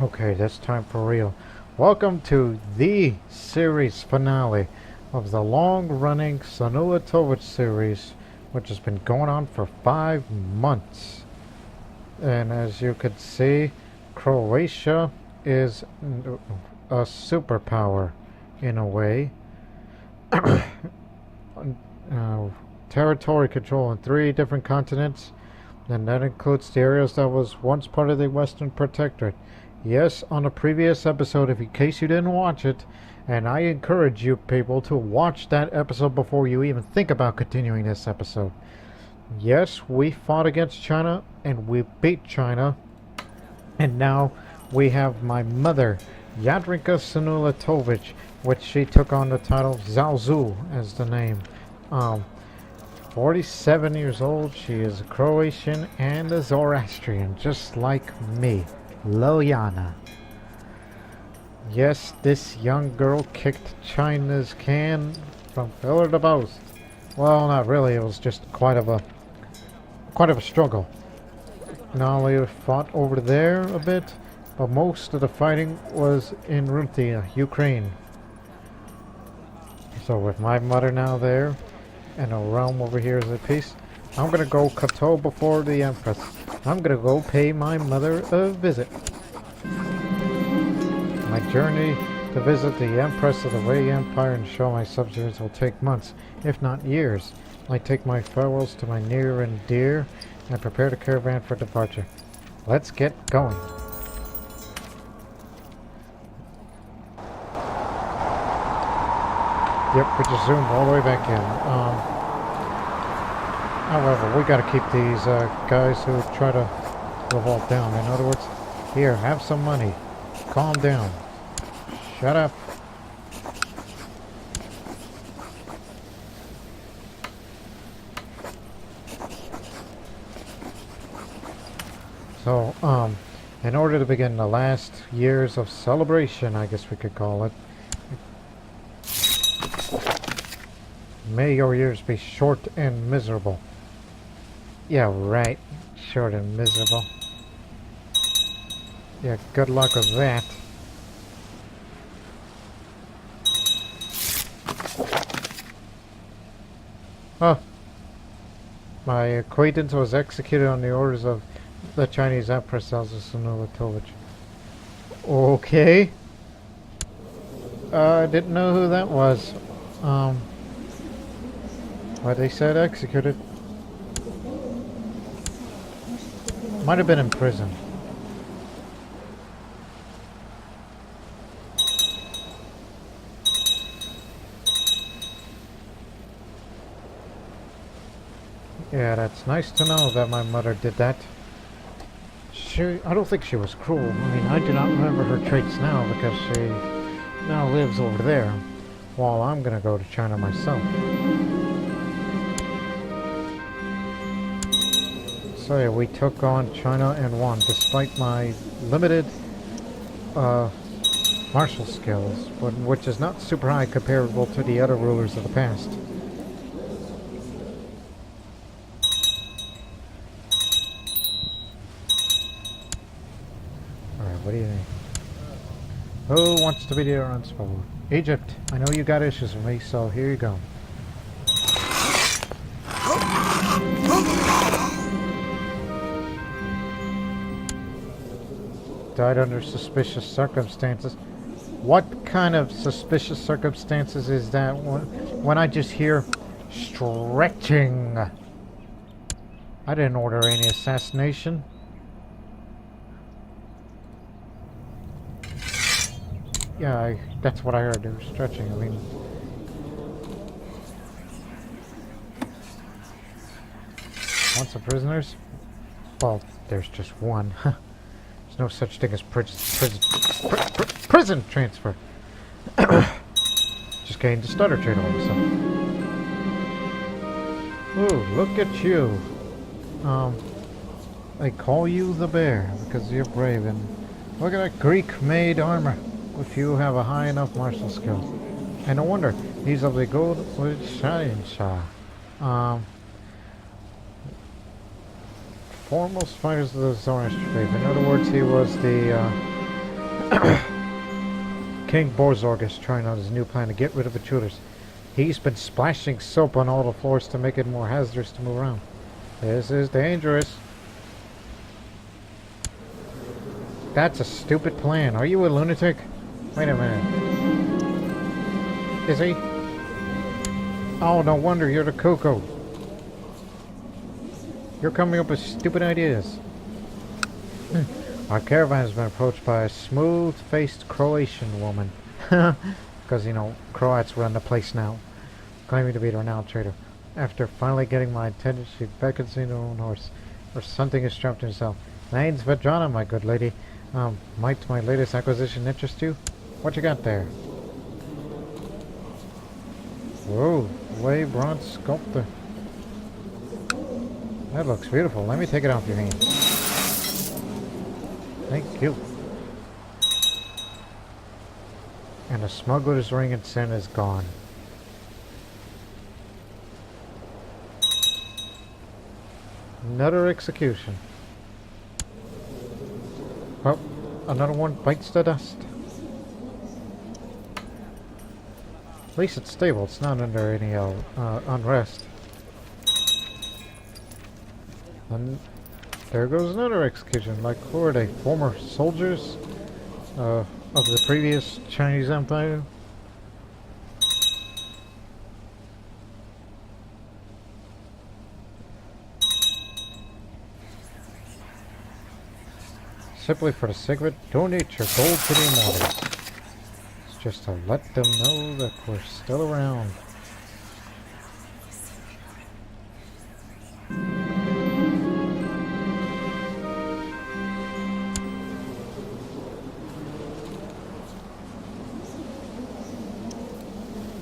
Okay, this time for real. Welcome to the series finale of the long-running Senulatovic series, which has been going on for 5 months. And as you could see, Croatia is a superpower in a way. Territory control in 3 different continents, and that includes the areas that was once part of the Western Protectorate. Yes, on a previous episode, in case you didn't watch it, and I encourage you people to watch that episode before you even think about continuing this episode. Yes, we fought against China, and we beat China, and now we have my mother, Jadranka Senulatovic, which she took on the title Zalzu as the name. 47 years old, she is a Croatian and a Zoroastrian, just like me. Ljiljana. Yes, this young girl kicked China's can from pillar to post. Well, not really. It was just quite of a struggle. Not only fought over there a bit, but most of the fighting was in Ruthia, Ukraine. So with my mother now there, and a realm over here is at peace, I'm gonna go Kowtow before the Empress. I'm gonna go pay my mother a visit. My journey to visit the Empress of the Wei Empire and show my subjects will take months, if not years. I take my farewells to my near and dear and prepare the caravan for departure. Let's get going. Yep, we just zoomed all the way back in. However, we gotta keep these guys who try to revolt down. In other words, here, have some money. Calm down. Shut up. So, in order to begin the last years of celebration, I guess we could call it, may your years be short and miserable. Yeah, right. Short and miserable. Yeah, good luck with that. Oh. My acquaintance was executed on the orders of the Chinese Empress Senulatovic. Okay. I didn't know who that was. But they said executed. Might have been in prison. Yeah, that's nice to know that my mother did that. I don't think she was cruel. I mean, I do not remember her traits now because she now lives over there, while I'm gonna go to China myself. So yeah, we took on China and won, despite my limited martial skills, which is not super high comparable to the other rulers of the past. Alright, what do you think? Who wants to be the unspoiled? Egypt, I know you got issues with me, so here you go. Died under suspicious circumstances. What kind of suspicious circumstances is that when I just hear stretching? I didn't order any assassination. Yeah, that's what I heard. They were stretching. I mean, want some prisoners? Well, there's just one. There's no such thing as prison transfer. Just gained the stutter trait all of a sudden. Ooh, look at you. They call you the bear because you're brave, and look at that Greek-made armor. If you have a high enough martial skill. And no wonder, he's of the gold with Shah. Foremost fighters of the Zoroastrian faith. In other words, he was the King Borzorg is trying out his new plan to get rid of intruders. He's been splashing soap on all the floors to make it more hazardous to move around. This is dangerous. That's a stupid plan. Are you a lunatic? Wait a minute. Is he? Oh, no wonder you're the Kowtow. You're coming up with stupid ideas. Our caravan has been approached by a smooth-faced Croatian woman. Because, you know, Croats run the place now. Claiming to be the renowned trader. After finally getting my attention, she beckons me to her own horse. Or something is strapped to himself. Name's Jadranka, my good lady. Might my latest acquisition interest you? What you got there? Whoa, way bronze sculptor. That looks beautiful. Let me take it off your hand. Thank you. And the smuggler's ring and sin is gone. Another execution. Well, another one bites the dust. At least it's stable. It's not under any unrest. And there goes another execution. Like, who are they? Former soldiers of the previous Chinese Empire? Simply for the sake of it, donate your gold to the immortals. It's just to let them know that we're still around.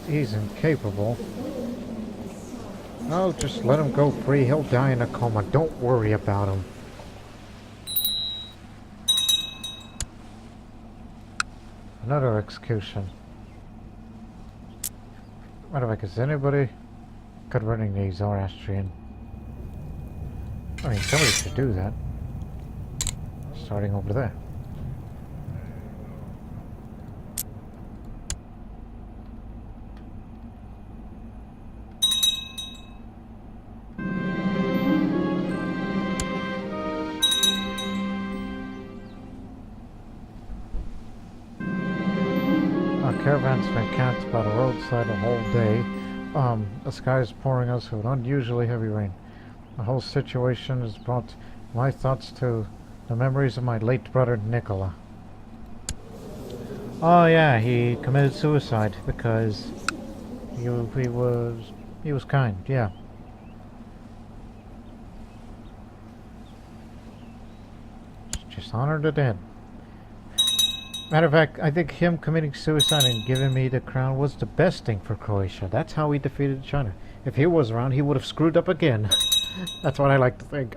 He's incapable. I'll just let him go free. He'll die in a coma. Don't worry about him. Another execution. By the way, is anybody converting the Zoroastrian? I mean, somebody should do that. Starting over there. Caravan's been camped by the roadside the whole day. The sky is pouring us with unusually heavy rain. The whole situation has brought my thoughts to the memories of my late brother Nicola. Oh yeah, he committed suicide because he was kind, yeah. Just honor the dead. Matter of fact, I think him committing suicide and giving me the crown was the best thing for Croatia. That's how he defeated China. If he was around, he would have screwed up again. That's what I like to think.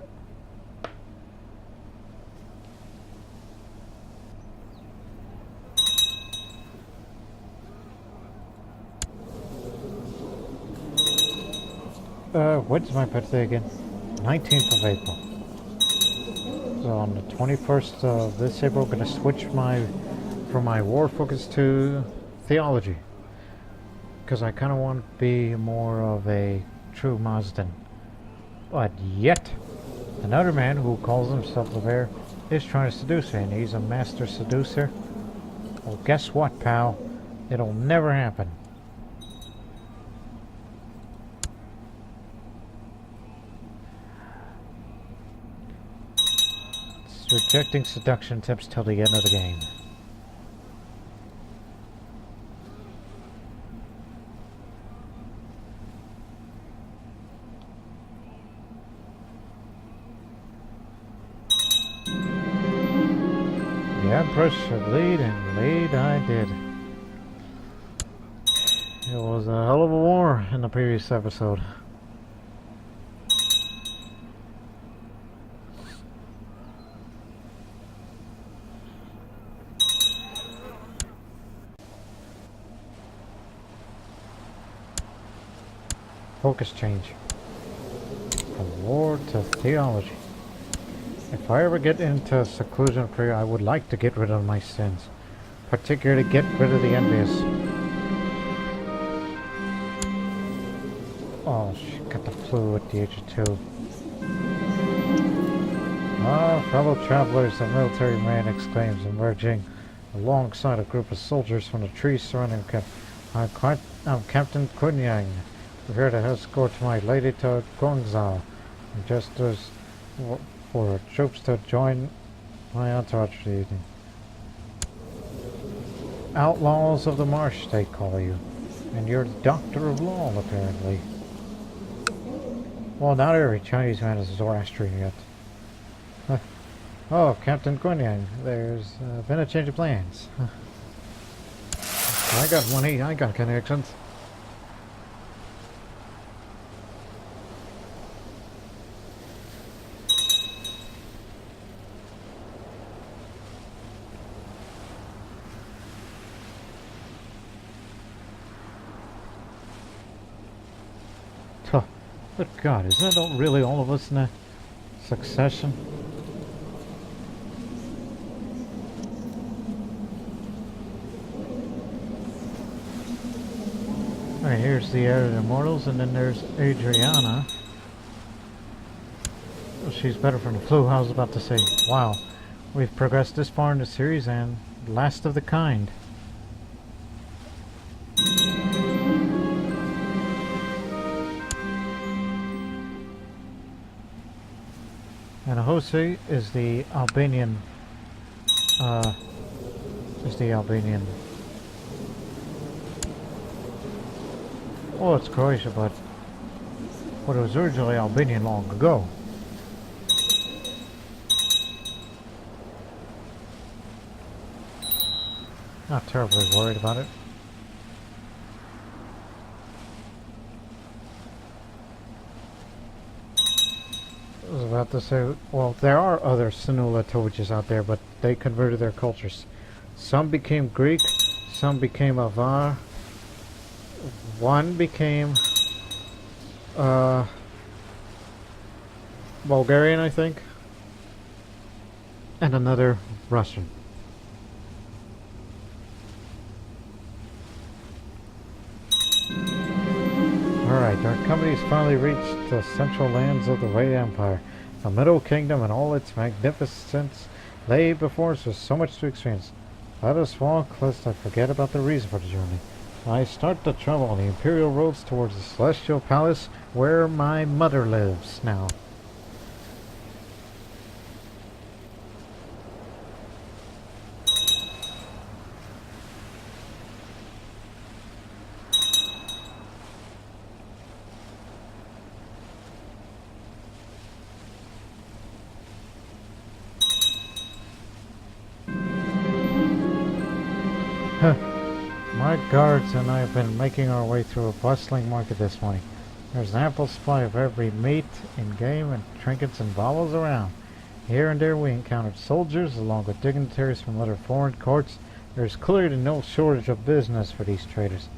When's my birthday again? 19th of April. So on the 21st of this April, I'm going to switch from my war focus to theology. Because I kind of want to be more of a true Mazdan. But yet, another man who calls himself the bear is trying to seduce me, and he's a master seducer. Well, guess what, pal? It'll never happen. Rejecting seduction attempts till the end of the game. The Empress should lead, and lead I did. It was a hell of a war in the previous episode. Focus change. From war to theology. If I ever get into seclusion prayer, I would like to get rid of my sins. particularly get rid of the envious. Oh, she got the flu at the age of 2. Ah, fellow travelers, the military man exclaims, emerging alongside a group of soldiers from the trees surrounding him. I'm Captain Kunyang. We're here to escort my lady to Guangzhou, just as for troops to join my entourage for the evening. Outlaws of the marsh, they call you. And you're the doctor of law, apparently. Well, not every Chinese man is a Zoroastrian yet. Oh, Captain Gunyang, there's been a change of plans. I got money, I got connections. But God, isn't that really all of us in a succession? Alright, here's the heir of the immortals, and then there's Adriana. Well, she's better from the flu, I was about to say. Wow, we've progressed this far in the series, and last of the kind. And Jose is the Albanian, well, it's Croatia, but it was originally Albanian long ago. Not terribly worried about it. I was about to say, well, there are other Senulatovics out there, but they converted their cultures. Some became Greek, some became Avar, one became Bulgarian, I think, and another Russian. Alright, our company's finally reached the central lands of the Wei Empire. The Middle Kingdom and all its magnificence lay before us with so much to experience. Let us walk, lest I forget about the reason for the journey. I start to travel on the imperial roads towards the celestial palace where my mother lives now. My guards and I have been making our way through a bustling market this morning. There's an ample supply of every meat and game and trinkets and baubles around. Here and there we encountered soldiers along with dignitaries from other foreign courts. There's clearly no shortage of business for these traders.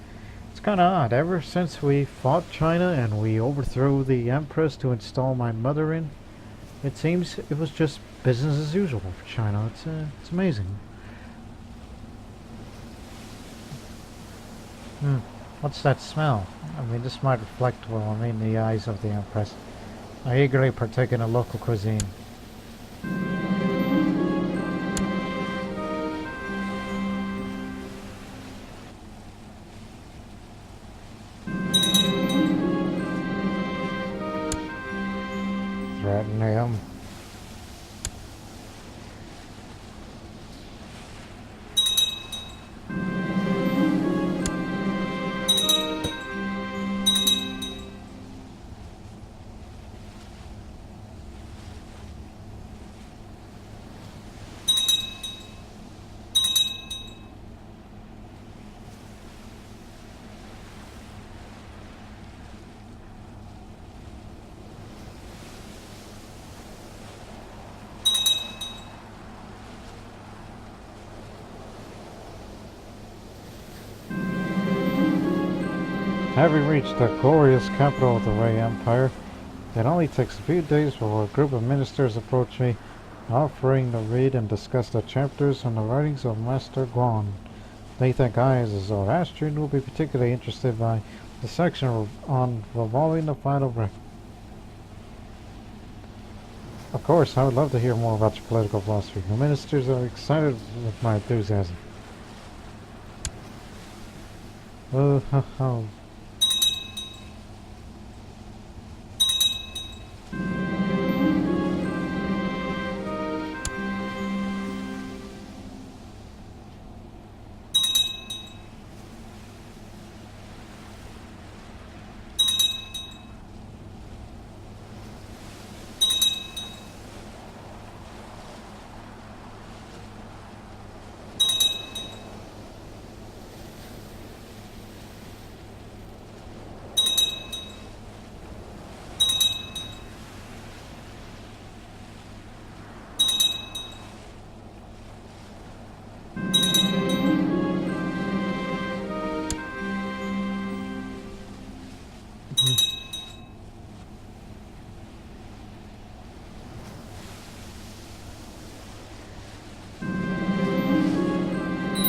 It's kind of odd. Ever since we fought China and we overthrew the Empress to install my mother in, it seems it was just business as usual for China. It's amazing. What's that smell? I mean, this might reflect well on me in the eyes of the Empress. I eagerly partake in a local cuisine. Threaten him. Having reached the glorious capital of the Wei Empire, it only takes a few days before a group of ministers approach me offering to read and discuss the chapters on the writings of Master Guan. They think I, as a Zoroastrian, will be particularly interested by the section on revolving the final breath. Of course, I would love to hear more about your political philosophy. The ministers are excited with my enthusiasm. Oh.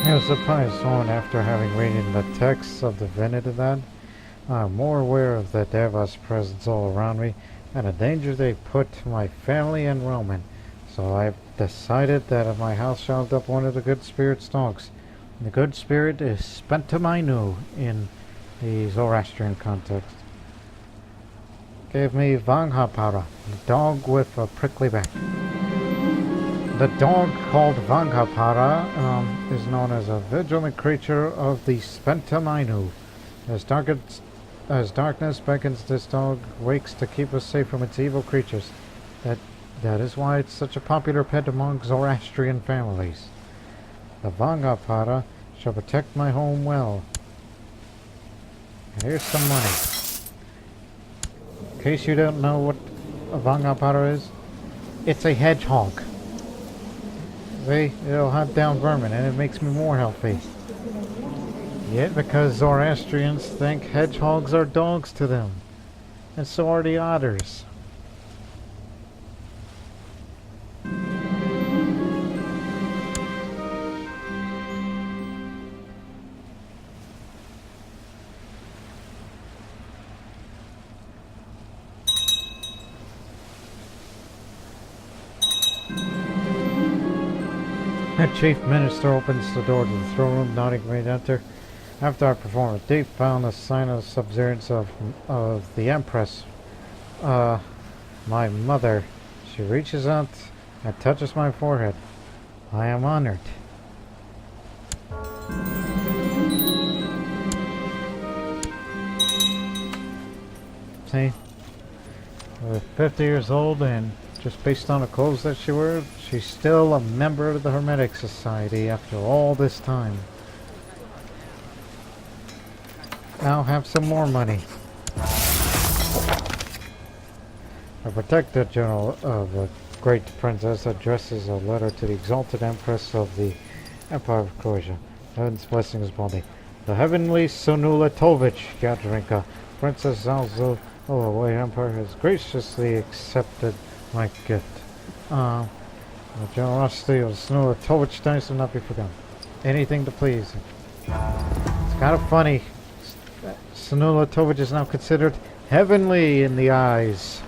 I was surprised when, after having read the texts of Divinity, that I'm more aware of the Deva's presence all around me and the danger they put to my family and Roman. So I've decided that if my house shall adopt one of the good spirit's dogs, the good spirit is Spentamainu in the Zoroastrian context. Gave me Vanghapara, the dog with a prickly back. The dog called Vanghapara is known as a vigilant creature of the Spentamainu. As darkness beckons, this dog wakes to keep us safe from its evil creatures. That is why it's such a popular pet among Zoroastrian families. The Vanghapara shall protect my home well. And here's some money. In case you don't know what a Vanghapara is, it's a hedgehog. It'll hunt down vermin, and it makes me more healthy. Yet, because Zoroastrians think hedgehogs are dogs to them, and so are the otters. The chief minister opens the door to the throne room, nodding me to enter. After I perform a deep bow and a sign of subservience of the Empress, my mother, she reaches out and touches my forehead. I am honored. See, with 50 years old and just based on the clothes that she wears, she's still a member of the Hermetic Society after all this time. Now have some more money. A protector general of the great princess addresses a letter to the exalted empress of the Empire of Croatia. Heaven's blessing is upon thee. The heavenly Senulatovic, Jadranka, Princess Zalzo, the White Empire, has graciously accepted my gift. The generosity of the Senulatovic dynasty will not be forgotten. Anything to please. It's kind of funny. Senulatovic is now considered heavenly in the eyes.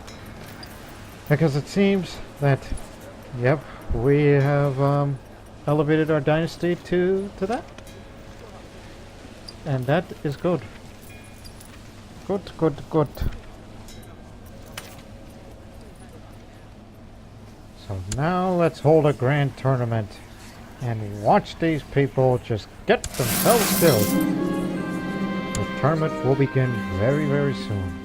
Because it seems that, yep, we have elevated our dynasty to that. And that is good. Good. So now let's hold a grand tournament and watch these people just get themselves killed. The tournament will begin very, very soon.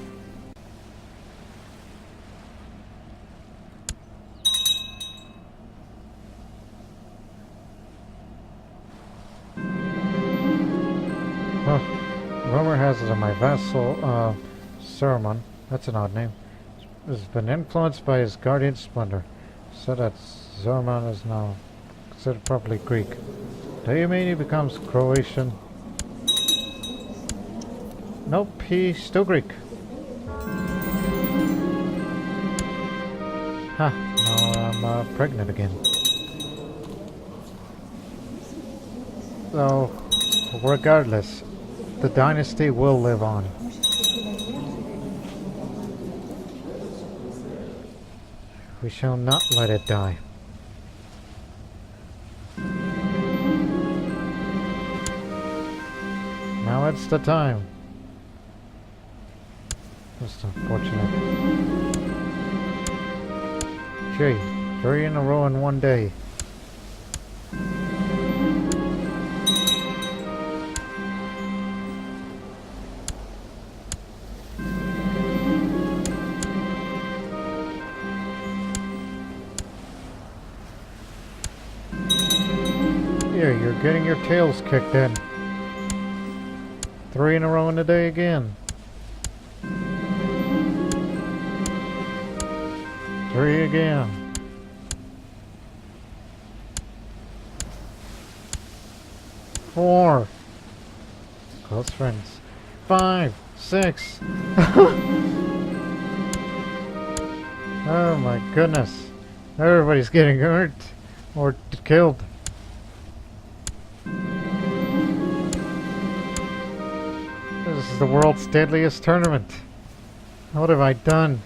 Rumor has it that my vassal, Sermon, that's an odd name, has been influenced by his guardian splendor. So that Zerman is now considered properly Greek. Do you mean he becomes Croatian? Nope, he's still Greek. Ha, no, I'm pregnant again. So, regardless, the dynasty will live on. We shall not let it die. Now it's the time. Just unfortunate. Gee, 3 in a row in one day. Here, you're getting your tails kicked in. 3 in a row in a day again. 3 again. 4. Close friends. 5, 6. Oh my goodness. Everybody's getting hurt or killed. This is the world's deadliest tournament. What have I done?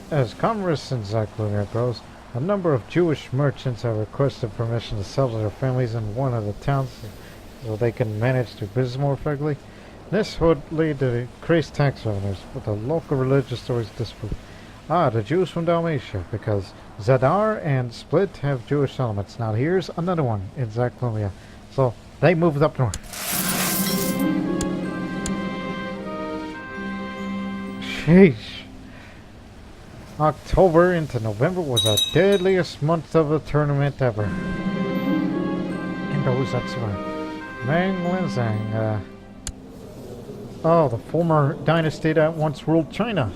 As commerce in Zaklunia grows, a number of Jewish merchants have requested permission to settle their families in one of the towns so they can manage their business more effectively. This would lead to increased tax revenues, but the local religious authorities disapprove. The Jews from Dalmatia, because Zadar and Split have Jewish elements. Now here's another one in Zaklunia. So they moved up north. Sheesh. October into November was the deadliest month of the tournament ever. And those that survived. Mang Lenzang, the former dynasty that once ruled China.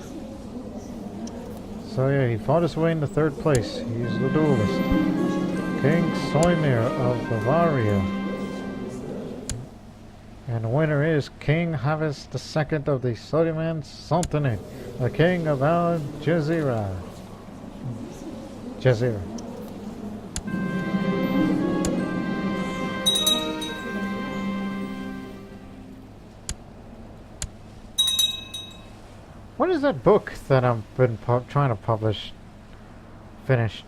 So yeah, he fought his way into 3rd place. He's the duelist. King Soimir of Bavaria. And the winner is King Havis II of the Suleiman Sultanate, the King of Al Jazeera. When is that book that I've been trying to publish finished?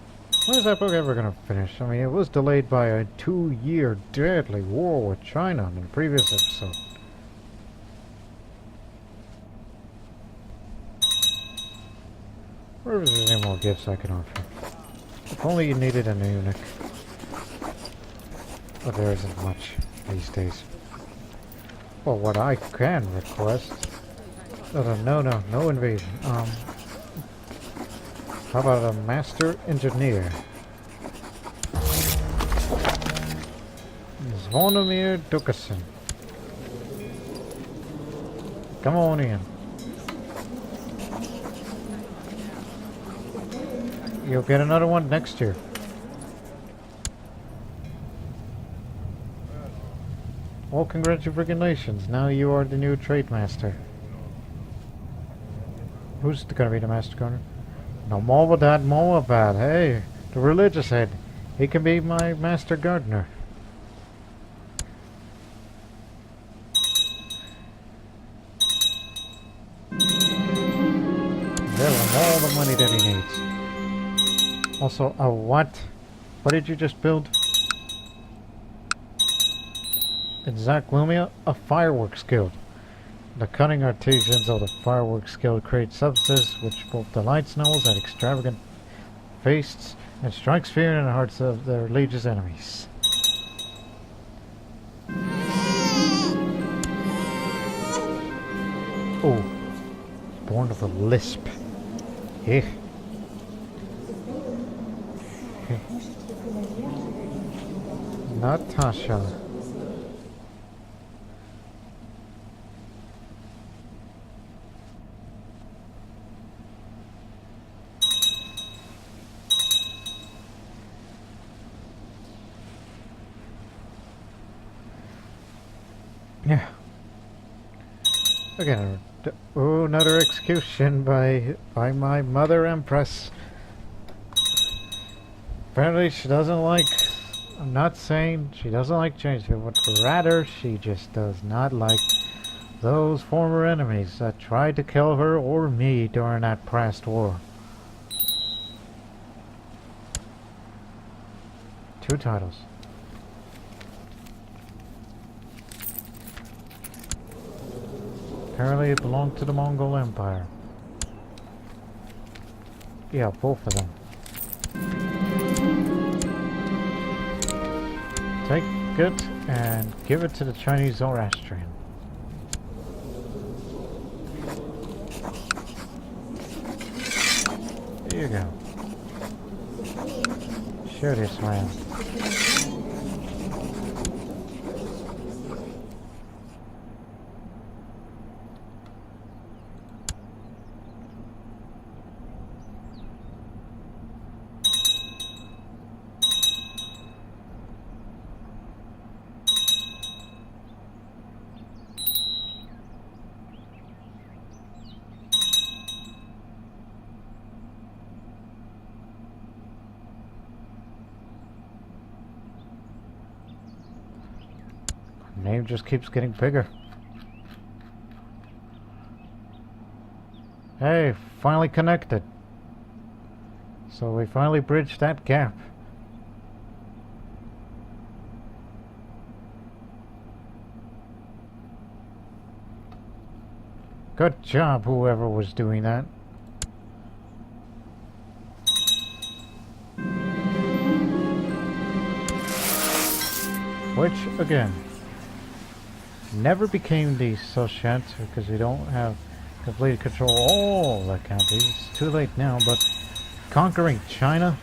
When is that book ever going to finish? I mean, it was delayed by a 2-year deadly war with China in the previous episode. Where is there any more gifts I can offer? If only you needed a eunuch. But there isn't much these days. Well, what I can request... No invasion. How about a master engineer? Zvonimir Dukasin. Come on in. You'll get another one next year. Well, congratulations. Now you are the new trade master. Who's going to be the master gardener? No, Moabad Moabad. Hey, the religious head. He can be my master gardener. Give him all the money that he needs. Also, a what? What did you just build? In Zaklunia, a fireworks guild. The cunning artisans of the fireworks guild create substances which both delights nobles at extravagant feasts and strikes fear in the hearts of their liege's enemies. Oh, born of a lisp. Eh. Natasha. Yeah. Again, Oh, another execution by my mother Empress. Apparently she doesn't like... I'm not saying she doesn't like change, but rather she just does not like those former enemies that tried to kill her or me during that past war. 2 titles. Apparently it belonged to the Mongol Empire. Yeah, both of them. Take it and give it to the Chinese Zoroastrian. There you go. Shoot this man. Name just keeps getting bigger. Hey, finally connected. So we finally bridged that gap. Good job, whoever was doing that. Which, again, never became the Soviet because we don't have complete control of all the counties. It's too late now, but conquering China,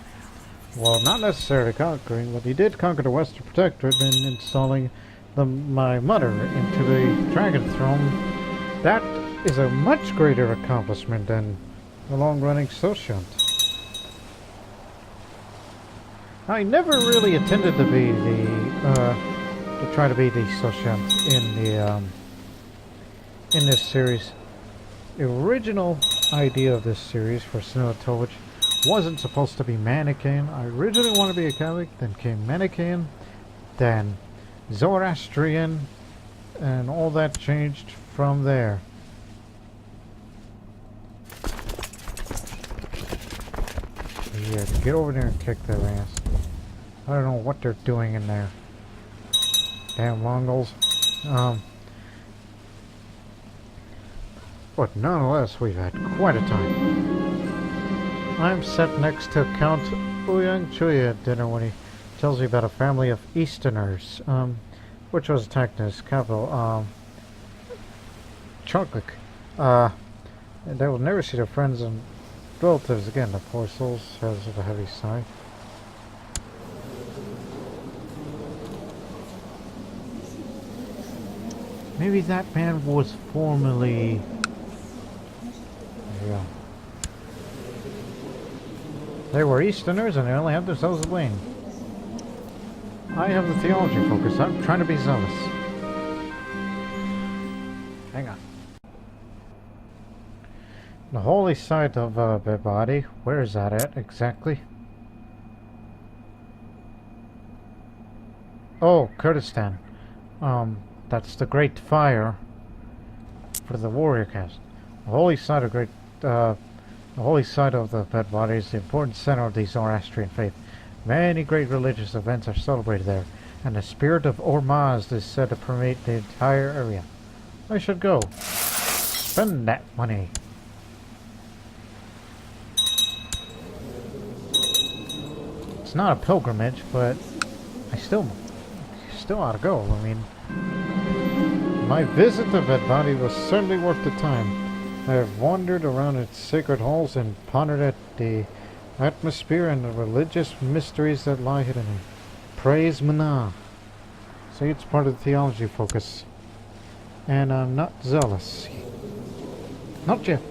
well, not necessarily conquering, but he did conquer the Western Protectorate and installing my mother into the Dragon Throne. That is a much greater accomplishment than the long-running Soviet. I never really intended to be to try to be the Soviet in this series. The original idea of this series for Senulatovic wasn't supposed to be Manichaean. I originally wanted to be a Catholic, then came Manichaean, then Zoroastrian, and all that changed from there. Yeah, get over there and kick their ass. I don't know what they're doing in there. Damn Mongols. But nonetheless, we've had quite a time. I'm sat next to Count Ouyang Chui at dinner when he tells me about a family of Easterners, which was attacked in his capital, Chongqing. And they will never see their friends and relatives again. The poor souls has a heavy sigh. Maybe that man was formerly... There you go. They were Easterners and they only had themselves to blame. I have the theology focus. I'm trying to be zealous. Hang on. The holy site of Bebadi. Where is that at exactly? Oh, Kurdistan. That's the Great Fire for the warrior caste. The holy site of the Bed Body is the important center of the Zoroastrian faith. Many great religious events are celebrated there, and the spirit of Ormazd is said to permeate the entire area. I should go. Spend that money. It's not a pilgrimage, but I still ought to go. I mean, my visit to Bed Body was certainly worth the time. I have wandered around its sacred halls and pondered at the atmosphere and the religious mysteries that lie hidden in. Praise Mana. See, it's part of the theology focus. And I'm not zealous. Not yet.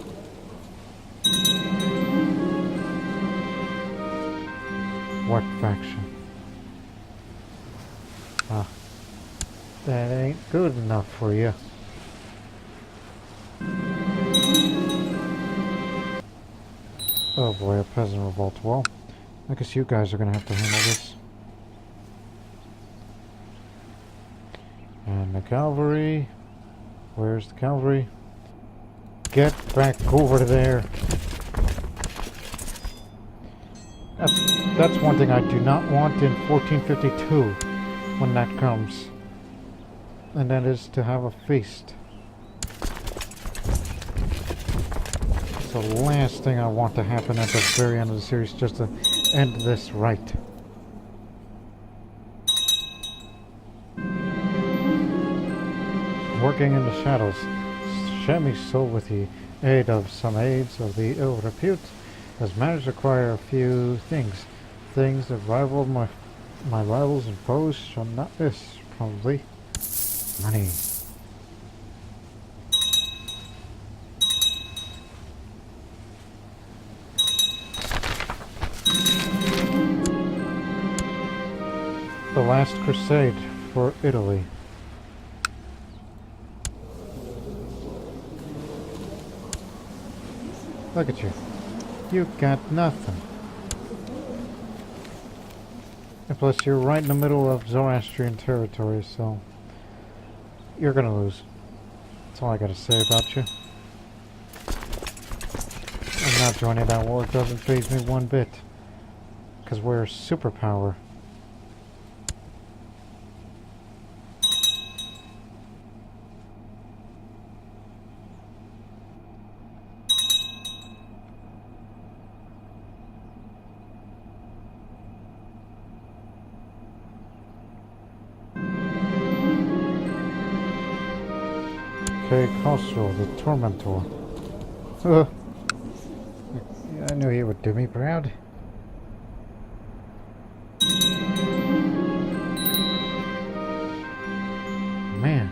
What faction? Ah. That ain't good enough for you. Oh boy, a peasant revolt. Well, I guess you guys are gonna have to handle this. And the cavalry. Where's the cavalry? Get back over there. That's one thing I do not want in 1452 when that comes. And that is to have a feast. It's the last thing I want to happen at the very end of the series, just to end this right. Working in the shadows, Shami Soul, with the aid of some aides of the ill repute, has managed to acquire a few things. Things that rival my rivals and foes shall not miss, probably. Money. The Last Crusade for Italy. Look at you. You got nothing. And plus you're right in the middle of Zoroastrian territory, so you're gonna lose. That's all I gotta say about you. I'm not joining that war. It doesn't faze me one bit. Because we're a superpower. Kowtow, the Tormentor. I knew he would do me proud. Man,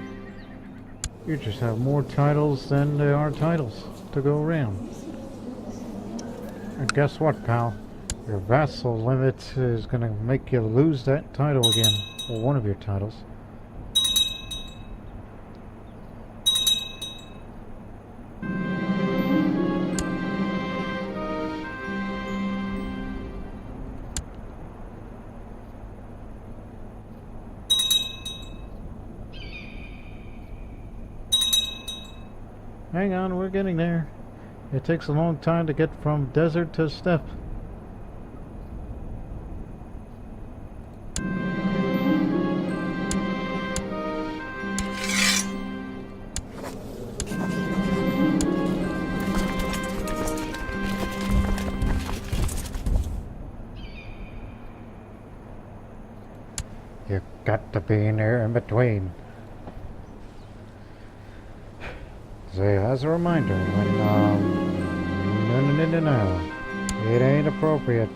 you just have more titles than there are titles to go around. And guess what, pal? Your vassal limit is going to make you lose that title again. Or one of your titles. Hang on, we're getting there. It takes a long time to get from desert to steppe. You got to be in there in between. Say, as a reminder, when, no, it ain't appropriate.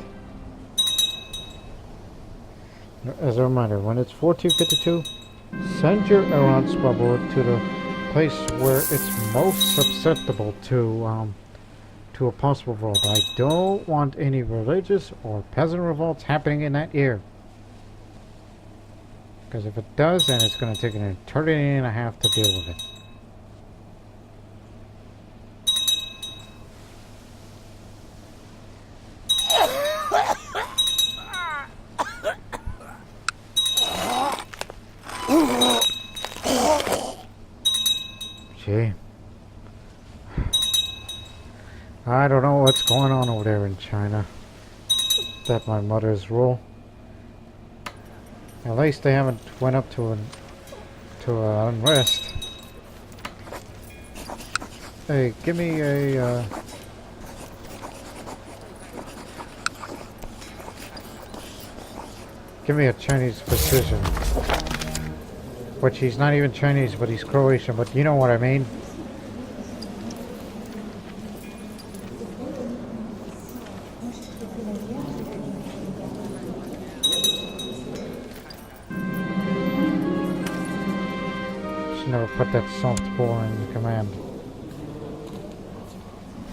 As a reminder, when it's 1452, send your errant squabble to the place where it's most susceptible to a possible revolt. I don't want any religious or peasant revolts happening in that year. Because if it does, then it's going to take an eternity and a half to deal with it. Gee. I don't know what's going on over there in China. That my mother's rule. At least they haven't went up to an unrest. Hey, give me a Chinese physician. Which he's not even Chinese, but he's Croatian, but you know what I mean. Should never put that soft ball in the command.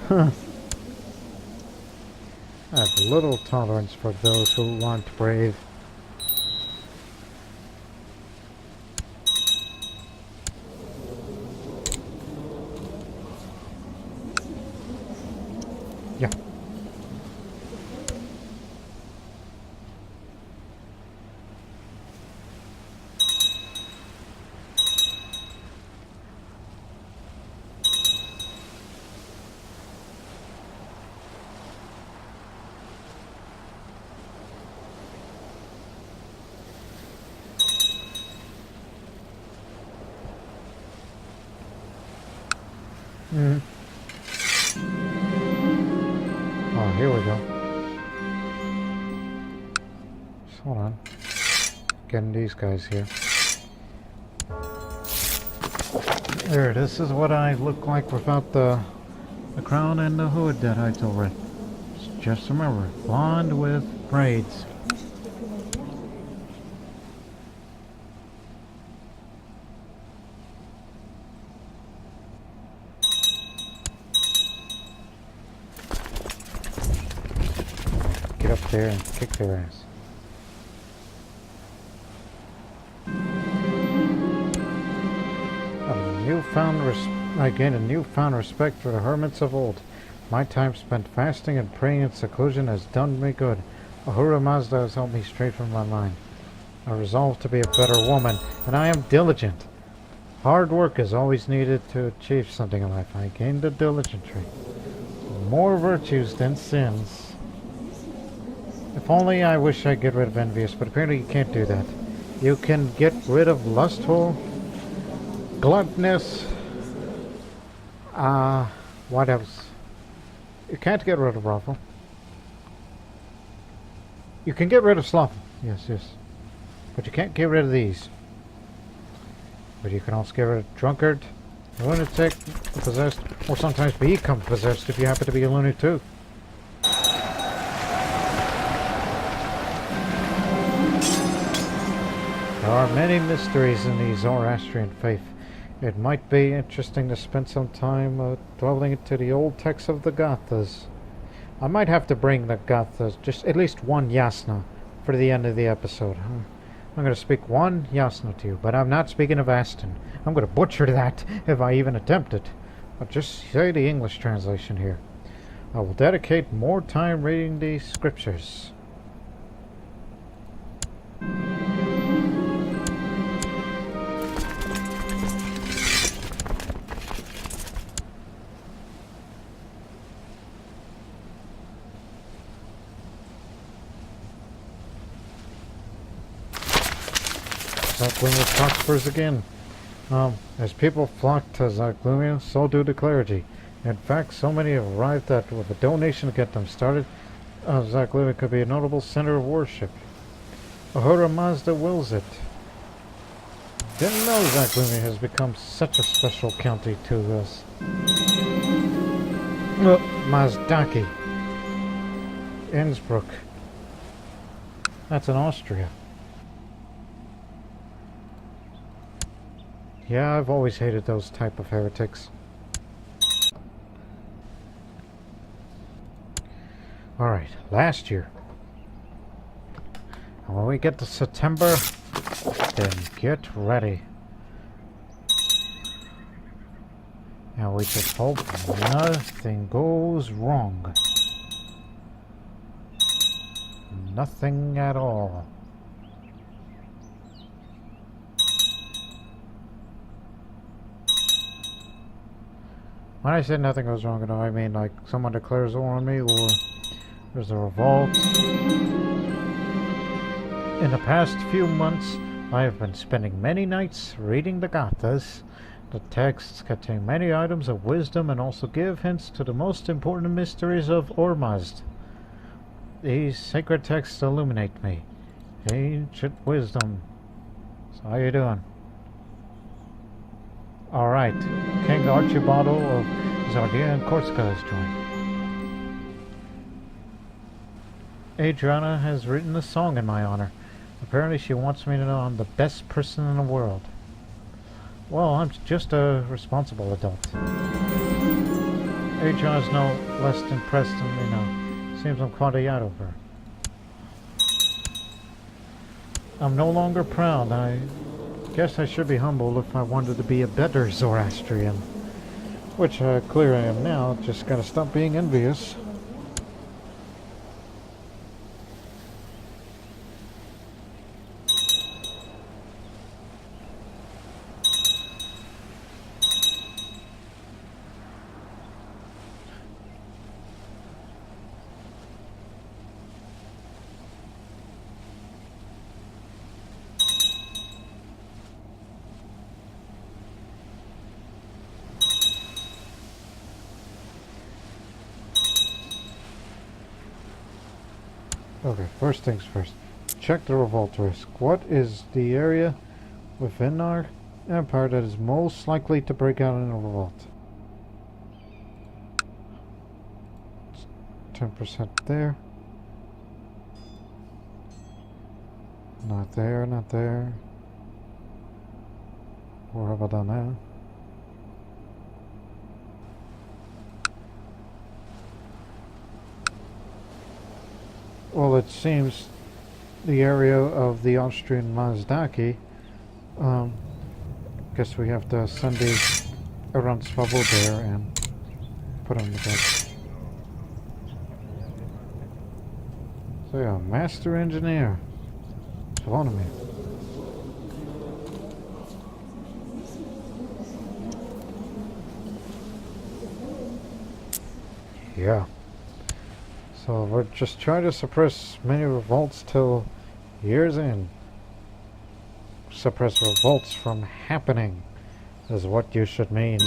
Huh. I have little tolerance for those who aren't brave. Yeah. Mm. Oh, here we go. Just hold on. Getting these guys here. There, this is what I look like without the crown and the hood that I told her. Just remember, blonde with braids. Get up there and kick their ass. I gained a newfound respect for the hermits of old. My time spent fasting and praying in seclusion has done me good. Ahura Mazda has helped me stray from my line. I resolve to be a better woman, and I am diligent. Hard work is always needed to achieve something in life. I gained a diligent trait. More virtues than sins. If only I wish I could get rid of envious, but apparently you can't do that. You can get rid of lustful, gluttonous, what else? You can't get rid of wrathful. You can get rid of slothful. Yes, yes. But you can't get rid of these. But you can also get rid of drunkard, lunatic, possessed, or sometimes become possessed if you happen to be a loony too. There are many mysteries in the Zoroastrian faith. It might be interesting to spend some time dwelling into the old texts of the Gathas. I might have to bring the Gathas, just at least one Yasna, for the end of the episode. I'm going to speak one Yasna to you, but I'm not speaking of Aston. I'm going to butcher that if I even attempt it. I'll just say the English translation here. I will dedicate more time reading the scriptures. Zaglumia prospers again. As people flock to Zaglumia, so do the clergy. In fact, so many have arrived that with a donation to get them started, Zaglumia could be a notable center of worship. Ahura Mazda wills it. Didn't know Zaglumia has become such a special county to us. Mazdaki. Innsbruck. That's in Austria. Yeah, I've always hated those type of heretics. Alright, last year. And when we get to September, then get ready. And we just hope nothing goes wrong. Nothing at all. When I say nothing goes wrong at all, I mean like someone declares war on me or there's a revolt. In the past few months, I have been spending many nights reading the Gathas. The texts contain many items of wisdom and also give hints to the most important mysteries of Ormazd. These sacred texts illuminate me. Ancient wisdom. So how you doing? Alright, King Archibald of Zardia and Corsica has joined. Jadranka has written a song in my honor. Apparently she wants me to know I'm the best person in the world. Well, I'm just a responsible adult. Jadranka's no less impressed than me now. Seems I'm quite a yacht over. I'm no longer proud. I guess I should be humble if I wanted to be a better Zoroastrian. Which clear I am now, just gotta stop being envious. Okay, first things first. Check the revolt risk. What is the area within our empire that is most likely to break out in a revolt? 10% there. Not there, not there. Where have I done that? Well, it seems the area of the Austrian Mazdaki, guess we have to send these around Swabu there and put them together. So yeah, Master Engineer. Follow me. Yeah. So we're just trying to suppress many revolts till years in. Suppress revolts from happening is what you should mean.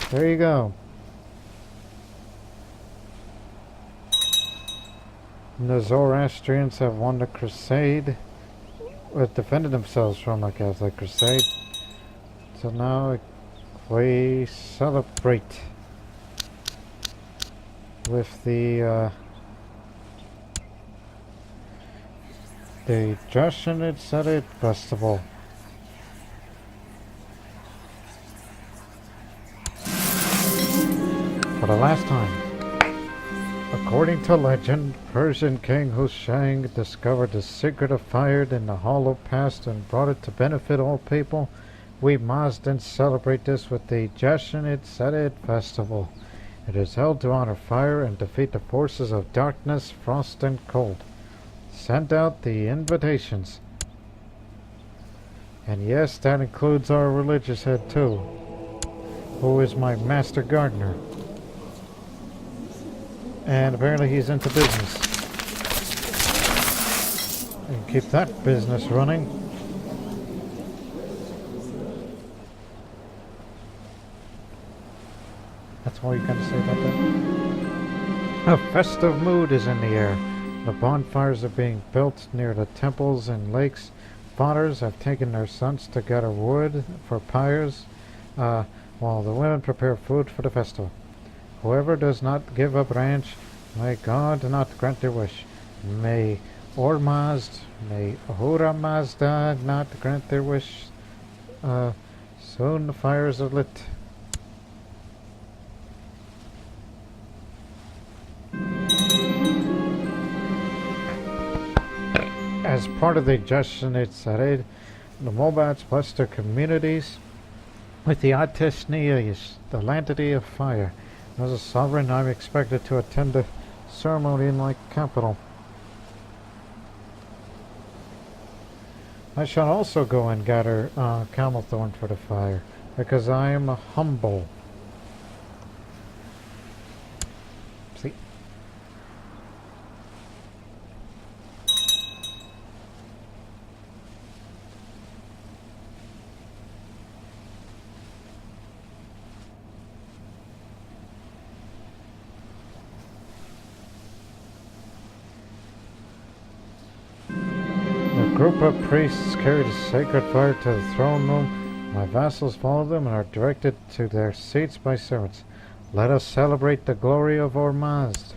There you go. The Zoroastrians have won the crusade, defended themselves from a Catholic crusade. So now we celebrate with the Jadranka Sarit Festival. For the last time. According to legend, Persian King Hushang discovered the secret of fire in the hollow past and brought it to benefit all people. We must then celebrate this with the Jadranka Sarit Festival. It is held to honor fire and defeat the forces of darkness, frost, and cold. Send out the invitations. And yes, that includes our religious head too, who is my master gardener. And apparently he's into business. And keep that business running. That's all you gotta say about that. A festive mood is in the air. The bonfires are being built near the temples and lakes. Fathers have taken their sons to gather wood for pyres, while the women prepare food for the festival. Whoever does not give up ranch, may God not grant their wish. May Ormazd, may Ahura Mazda not grant their wish. Soon the fires are lit. As part of the Jadranka Sarit, the Mobats bless their communities with the Atesnias, the Landity of Fire. As a sovereign, I'm expected to attend the ceremony in my capital. I shall also go and gather camel thorn for the fire, because I am humble. See? A group of priests carry the sacred fire to the throne room. My vassals follow them and are directed to their seats by servants. Let us celebrate the glory of Ormazd.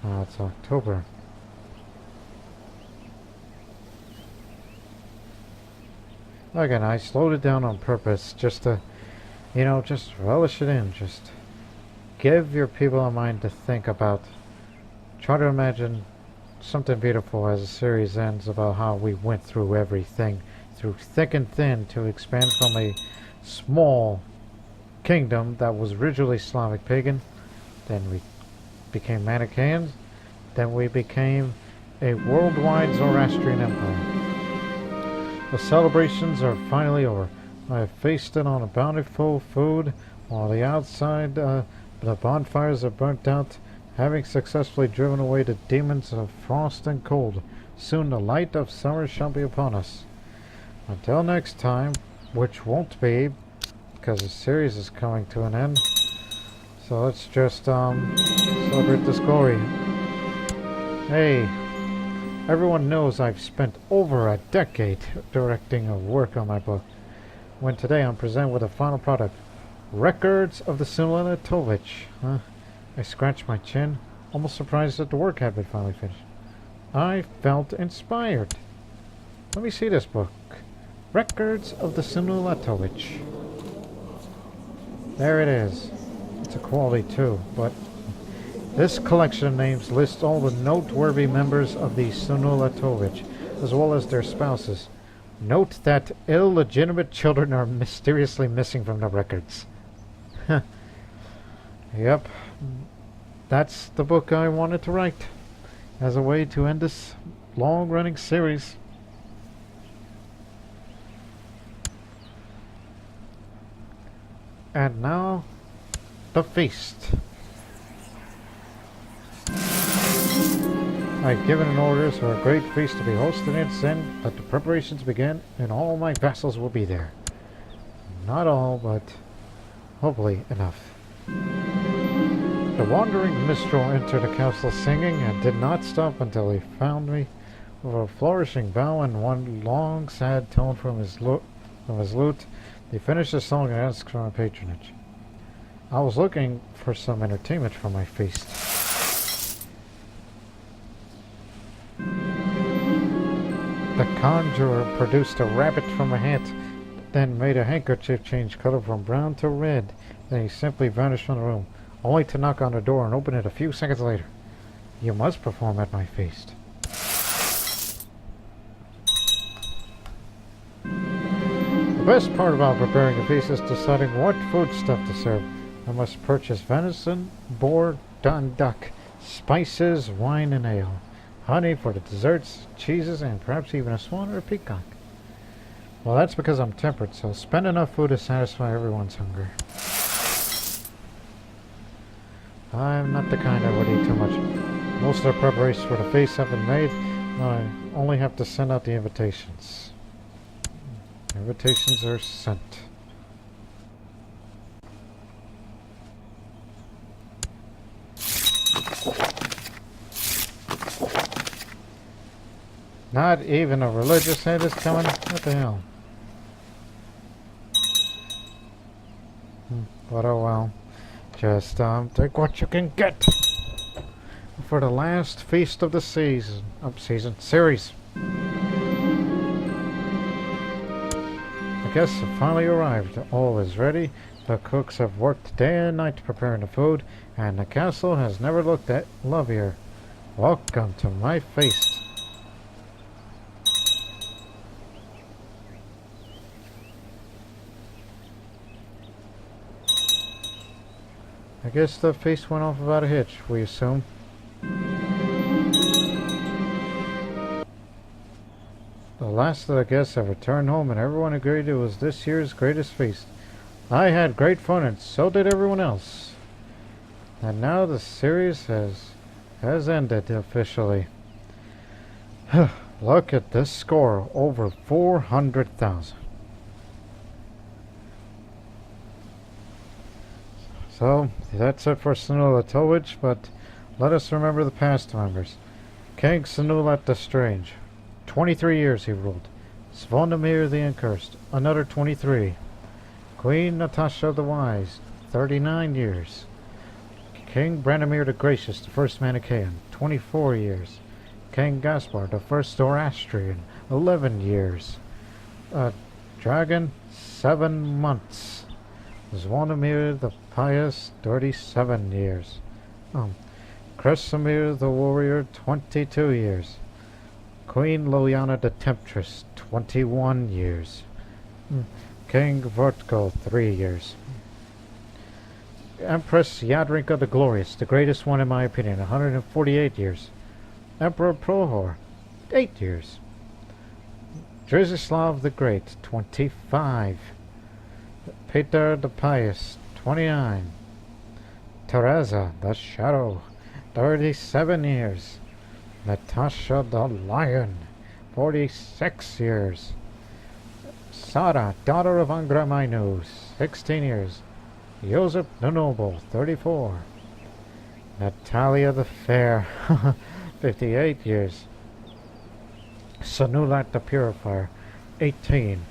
It's October. Again, I slowed it down on purpose just to, just relish it in. Just give your people a mind to think about. Try to imagine something beautiful as the series ends about how we went through everything, through thick and thin, to expand from a small kingdom that was originally Slavic pagan. Then we became Manichaeans. Then we became a worldwide Zoroastrian empire. The celebrations are finally over. I have feasted on a bountiful food while the bonfires are burnt out, having successfully driven away the demons of frost and cold. Soon the light of summer shall be upon us. Until next time, which won't be, because the series is coming to an end. So let's just celebrate this glory. Hey, everyone knows I've spent over a decade directing a work on my book. When today I'm presented with a final product, Records of the Senulatovic. I scratched my chin, almost surprised that the work had been finally finished. I felt inspired. Let me see this book. Records of the Senulatovic. There it is. It's a quality too, but this collection of names lists all the noteworthy members of the Senulatovic, as well as their spouses. Note that illegitimate children are mysteriously missing from the records. Yep, that's the book I wanted to write as a way to end this long-running series. And now, the feast. I've given an orders for a great feast to be hosted in Sen. Let the preparations begin, and all my vassals will be there. Not all, but hopefully enough. The wandering minstrel entered the castle singing and did not stop until he found me. With a flourishing bow and one long, sad tone from his lute, he finished the song and asked for my patronage. I was looking for some entertainment for my feast. The conjurer produced a rabbit from a hat, then made a handkerchief change color from brown to red. Then he simply vanished from the room, only to knock on the door and open it a few seconds later. You must perform at my feast. The best part about preparing a feast is deciding what foodstuff to serve. I must purchase venison, boar, duck, spices, wine, and ale, honey for the desserts, cheeses, and perhaps even a swan or a peacock. Well, that's because I'm temperate, so spend enough food to satisfy everyone's hunger. I'm not the kind that would eat too much. Most of the preparations for the feast have been made. Now I only have to send out the invitations. Invitations are sent. Not even a religious head is coming? What the hell? But oh well. Just take what you can get for the last feast of the series. I guess it finally arrived. All is ready. The cooks have worked day and night preparing the food, and the castle has never looked lovelier. Welcome to my feast. I guess the feast went off without a hitch, we assume. The last of the guests have returned home, and everyone agreed it was this year's greatest feast. I had great fun, and so did everyone else. And now the series has ended officially. Look at this score, over 400,000. So, that's it for Senulatovic, but let us remember the past members. King Senulat the Strange, 23 years he ruled. Zvonimir the Incursed, another 23. Queen Natasha the Wise, 39 years. King Branimir the Gracious, the first Manichaean, 24 years. King Gaspar, the first Zoroastrian, 11 years. Dragon, 7 months. Zvonimir the Pious, 37 years. Kresimir the Warrior, 22 years. Queen Ljiljana the Temptress, 21 years. King Vortko, 3 years. Empress Jadranka the Glorious, the greatest one in my opinion, 148 years. Emperor Prohor, 8 years. Dresislav the Great, 25. Peter the Pious, 29. Teresa the Shadow, 37 years. Natasha the Lion, 46 years. Sara, daughter of Angramainu, 16 years. Joseph the Noble, 34. Natalia the Fair, 58 years. Senulat the Purifier, 18.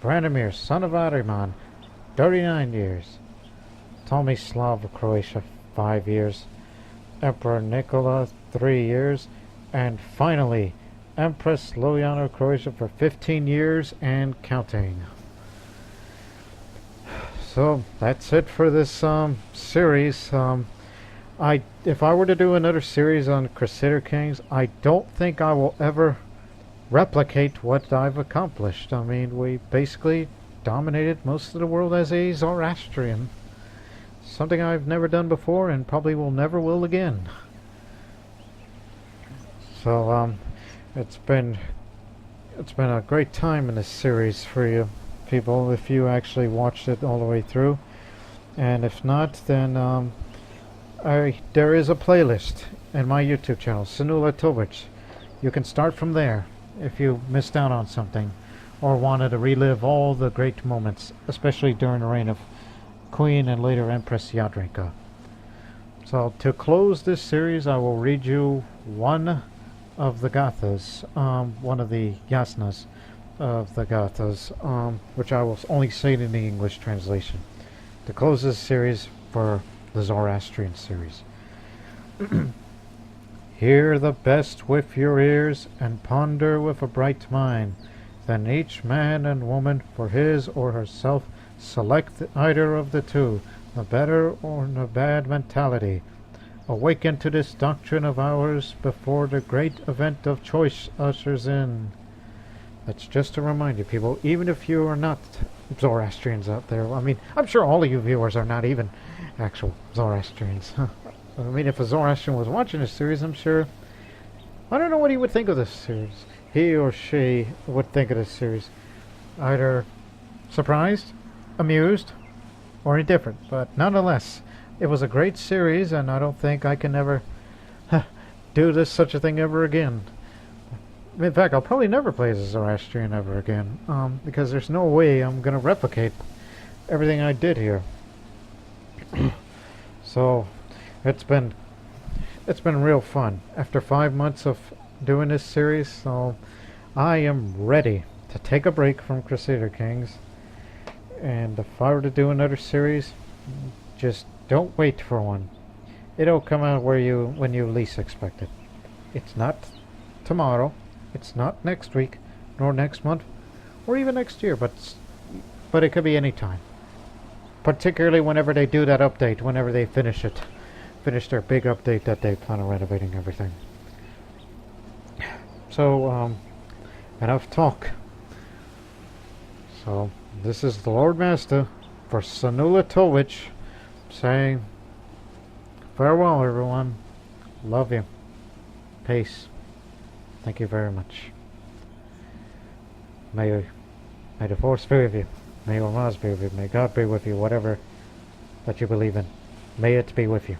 Branimir, son of Ariman, 39 years. Tomislav of Croatia, 5 years. Emperor Nikola, 3 years. And finally, Empress Ljiljana of Croatia for 15 years and counting. So that's it for this series. If I were to do another series on Crusader Kings, I don't think I will ever replicate what I've accomplished. I mean, we basically dominated most of the world as a Zoroastrian. Something I've never done before and probably will again. So it's been a great time in this series for you people if you actually watched it all the way through, and if not, then there is a playlist in my YouTube channel, Senulatovic. You can start from there if you missed out on something or wanted to relive all the great moments, especially during the reign of Queen and later Empress Jadranka. So to close this series, I will read you one of the Gathas, one of the Yasnas of the Gathas, which I will only say it in the English translation, to close this series for the Zoroastrian series. Hear the best with your ears, and ponder with a bright mind. Then each man and woman for his or herself select either of the two, the better or the bad mentality. Awaken to this doctrine of ours before the great event of choice ushers in. That's just to remind you people, even if you are not Zoroastrians out there, I mean, I'm sure all of you viewers are not even actual Zoroastrians. I mean, if a Zoroastrian was watching this series, I'm sure, I don't know what he would think of this series. He or she would think of this series either surprised, amused, or indifferent. But nonetheless, it was a great series, and I don't think I can ever do such a thing ever again. In fact, I'll probably never play as a Zoroastrian ever again, because there's no way I'm going to replicate everything I did here. So it's been real fun after 5 months of doing this series. So I am ready to take a break from Crusader Kings, and if I were to do another series, just don't wait for one. It'll come out when you least expect it. It's not tomorrow, it's not next week, nor next month, or even next year, but it could be any time. Particularly whenever they do that update, whenever they finish their big update that they plan on renovating everything. So, enough talk. So, this is the Lord Master for Senulatovic saying farewell, everyone. Love you. Peace. Thank you very much. May the Force be with you. May your Mars be with you. May God be with you. Whatever that you believe in, may it be with you.